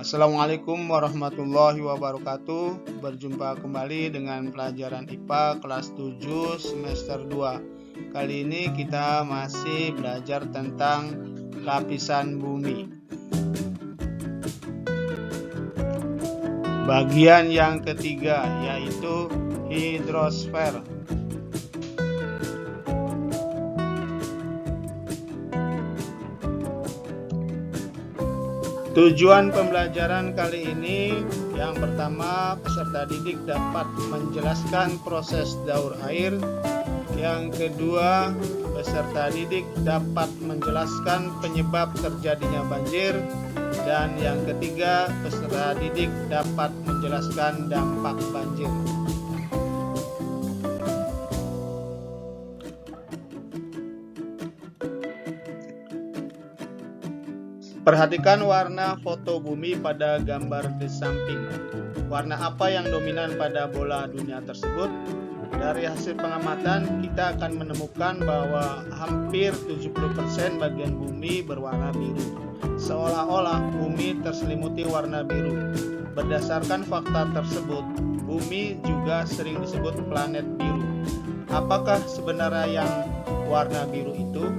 Assalamualaikum warahmatullahi wabarakatuh. Berjumpa kembali dengan pelajaran IPA kelas 7 semester 2. Kali ini kita masih belajar tentang lapisan bumi. Bagian yang ketiga yaitu hidrosfer. Tujuan pembelajaran kali ini, yang pertama, peserta didik dapat menjelaskan proses daur air. Yang kedua, peserta didik dapat menjelaskan penyebab terjadinya banjir. Dan yang ketiga, peserta didik dapat menjelaskan dampak banjir. Perhatikan warna foto bumi pada gambar di samping. Warna apa yang dominan pada bola dunia tersebut? Dari hasil pengamatan, kita akan menemukan bahwa hampir 70% bagian bumi berwarna biru. Seolah-olah bumi terselimuti warna biru. Berdasarkan fakta tersebut, bumi juga sering disebut planet biru. Apakah sebenarnya yang warna biru itu?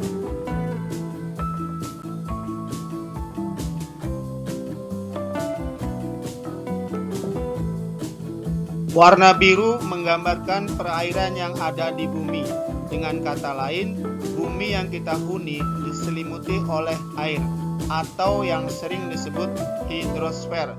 Warna biru menggambarkan perairan yang ada di bumi. Dengan kata lain, bumi yang kita huni diselimuti oleh air, atau yang sering disebut hidrosfer.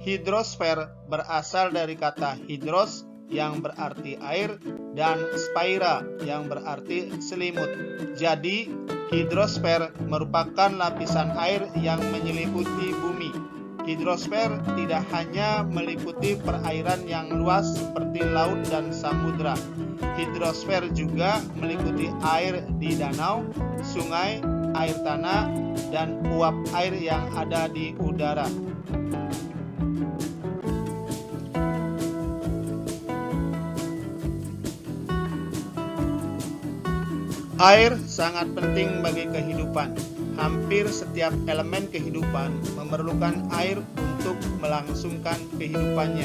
Hidrosfer berasal dari kata hidros yang berarti air dan sphaira yang berarti selimut. Jadi, hidrosfer merupakan lapisan air yang menyelimuti bumi. Hidrosfer tidak hanya meliputi perairan yang luas seperti laut dan samudra. Hidrosfer juga meliputi air di danau, sungai, air tanah, dan uap air yang ada di udara. Air sangat penting bagi kehidupan. Hampir setiap elemen kehidupan memerlukan air untuk melangsungkan kehidupannya.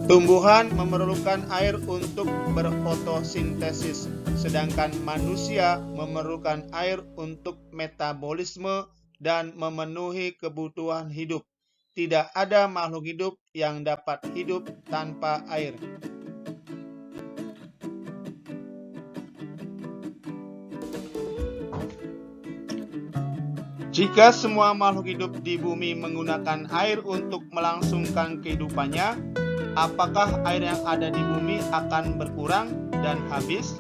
Tumbuhan memerlukan air untuk berfotosintesis, sedangkan manusia memerlukan air untuk metabolisme dan memenuhi kebutuhan hidup. Tidak ada makhluk hidup yang dapat hidup tanpa air. Jika semua makhluk hidup di bumi menggunakan air untuk melangsungkan kehidupannya, apakah air yang ada di bumi akan berkurang dan habis?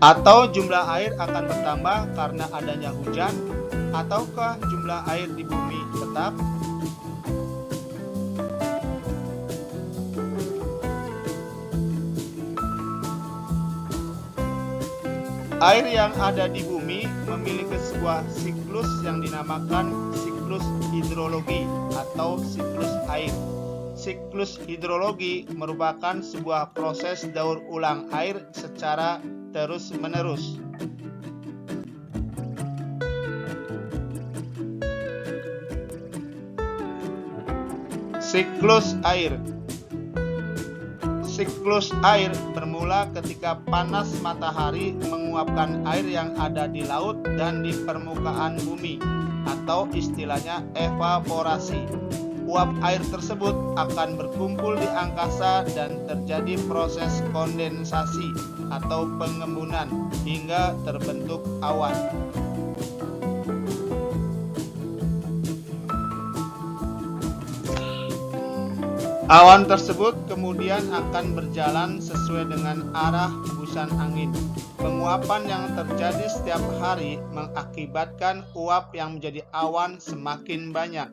Atau jumlah air akan bertambah karena adanya hujan? Ataukah jumlah air di bumi tetap? Air yang ada di bumi memiliki sebuah siklus yang dinamakan siklus hidrologi atau siklus air. Siklus hidrologi merupakan sebuah proses daur ulang air secara terus-menerus. Siklus air. Siklus air bermula ketika panas matahari menguapkan air yang ada di laut dan di permukaan bumi, atau istilahnya evaporasi. Uap air tersebut akan berkumpul di angkasa dan terjadi proses kondensasi atau pengembunan hingga terbentuk awan. Awan tersebut kemudian akan berjalan sesuai dengan arah hembusan angin. Penguapan yang terjadi setiap hari mengakibatkan uap yang menjadi awan semakin banyak.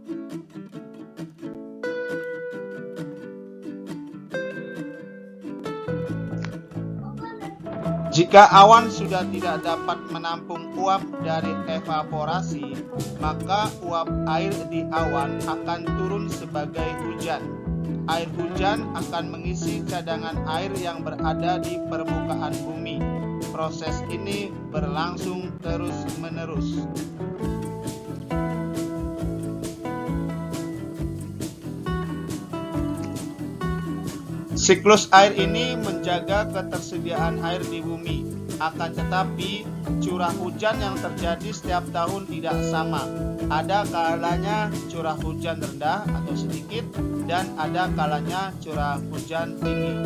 Jika awan sudah tidak dapat menampung uap dari evaporasi, maka uap air di awan akan turun sebagai hujan. Air hujan akan mengisi cadangan air yang berada di permukaan bumi. Proses ini berlangsung terus-menerus. Siklus air ini menjaga ketersediaan air di bumi. Akan tetapi, curah hujan yang terjadi setiap tahun tidak sama. Ada kalanya curah hujan rendah atau sedikit, dan ada kalanya curah hujan tinggi.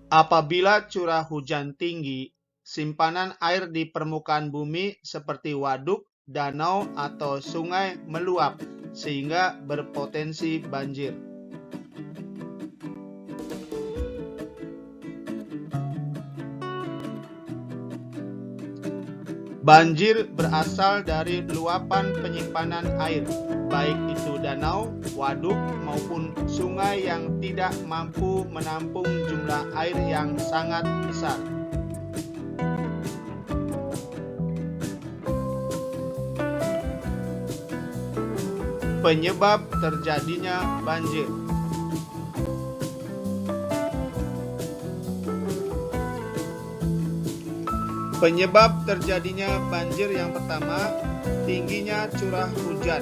Apabila curah hujan tinggi, simpanan air di permukaan bumi seperti waduk, danau, atau sungai meluap sehingga berpotensi banjir. Banjir berasal dari luapan penyimpanan air, baik itu danau, waduk, maupun sungai yang tidak mampu menampung jumlah air yang sangat besar. Penyebab terjadinya banjir. Penyebab terjadinya banjir yang pertama, tingginya curah hujan.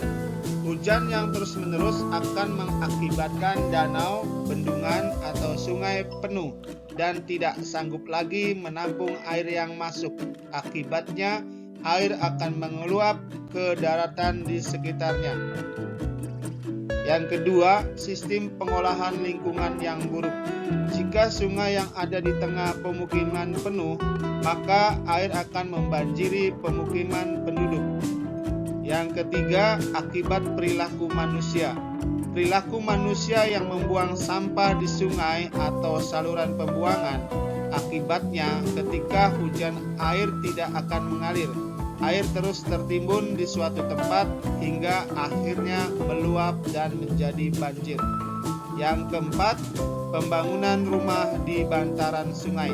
Hujan yang terus-menerus akan mengakibatkan danau, bendungan, atau sungai penuh dan tidak sanggup lagi menampung air yang masuk. Akibatnya, air akan mengeluap ke daratan di sekitarnya. Yang kedua, sistem pengolahan lingkungan yang buruk. Jika sungai yang ada di tengah pemukiman penuh, maka air akan membanjiri pemukiman penduduk. Yang ketiga, akibat perilaku manusia. Perilaku manusia yang membuang sampah di sungai atau saluran pembuangan, akibatnya ketika hujan air tidak akan mengalir. Air terus tertimbun di suatu tempat hingga akhirnya meluap dan menjadi banjir. Yang keempat, pembangunan rumah di bantaran sungai.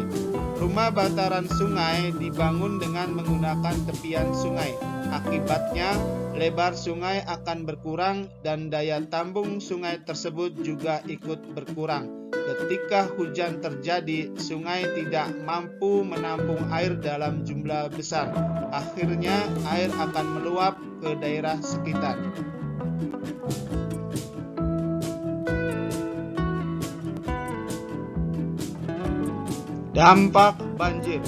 Rumah bantaran sungai dibangun dengan menggunakan tepian sungai. Akibatnya, lebar sungai akan berkurang dan daya tampung sungai tersebut juga ikut berkurang. Ketika hujan terjadi, sungai tidak mampu menampung air dalam jumlah besar. Akhirnya, air akan meluap ke daerah sekitar. Dampak banjir.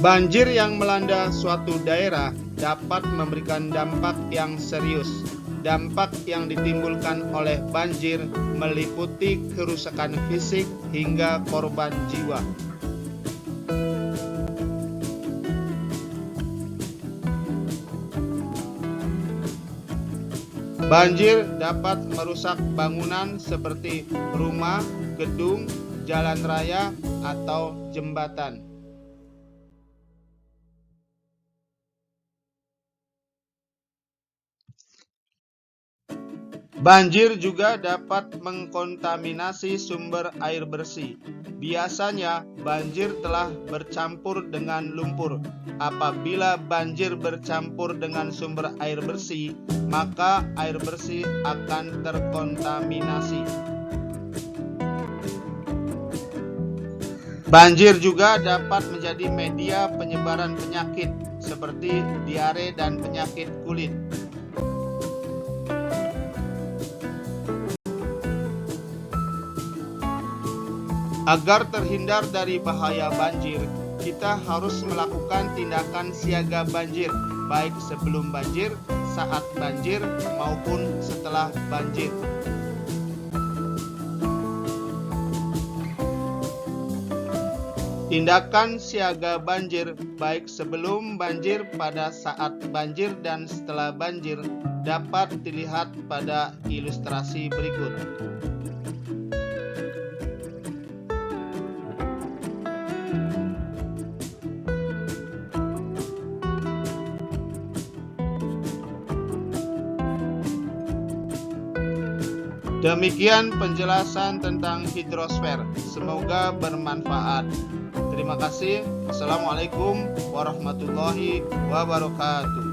Banjir yang melanda suatu daerah dapat memberikan dampak yang serius. Dampak yang ditimbulkan oleh banjir meliputi kerusakan fisik hingga korban jiwa. Banjir dapat merusak bangunan seperti rumah, gedung, jalan raya, atau jembatan. Banjir juga dapat mengkontaminasi sumber air bersih. Biasanya banjir telah bercampur dengan lumpur. Apabila banjir bercampur dengan sumber air bersih, maka air bersih akan terkontaminasi. Banjir juga dapat menjadi media penyebaran penyakit seperti diare dan penyakit kulit. Agar terhindar dari bahaya banjir, kita harus melakukan tindakan siaga banjir, baik sebelum banjir, saat banjir, maupun setelah banjir. Tindakan siaga banjir, baik sebelum banjir, pada saat banjir, dan setelah banjir, dapat dilihat pada ilustrasi berikut. Demikian penjelasan tentang hidrosfer. Semoga bermanfaat. Terima kasih. Wassalamualaikum warahmatullahi wabarakatuh.